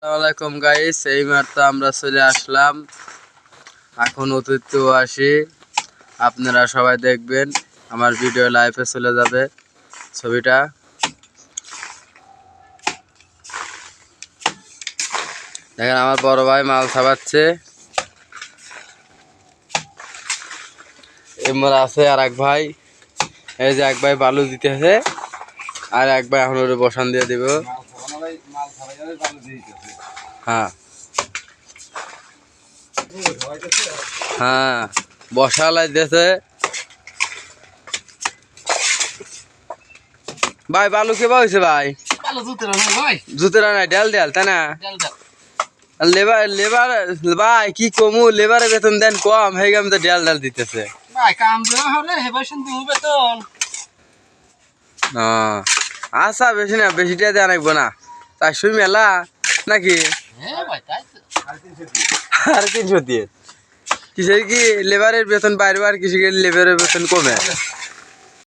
আসসালামাইকুম গাইস, এই মাত্র আমরা চলে আসলাম। এখন অতিথি আসি, আপনারা সবাই দেখবেন। আমার ভিডিও লাইভে চলে যাবে ছবিটা। দেখেন আমার বড় ভাই মাল ছাপাচ্ছে, এবার আছে আর এক ভাই। এই যে এক ভাই বালু দিতেছে আর এক ভাই এখন ওরে বসান দিয়ে দিব। হ্যাঁ হ্যাঁ, বসা লাগতেছে ভাই। বালু কে হয়েছে ভাই? জুতেরা নাই, ডেল ডেল তাই না? লেবার লেবার ভাই কি কমু, লেবারের বেতন দেন কম, হয়ে আমি তো ডেল ডেল দিতেছে। আচ্ছা বেশি না, বেশিটা দেওয়া লাগবো না। 400 মেলা নাকি? আর 300 দিয়ে কিসের কি লেবারের বেতন বাইরে, আর কিসের লেবারের বেতন কমে?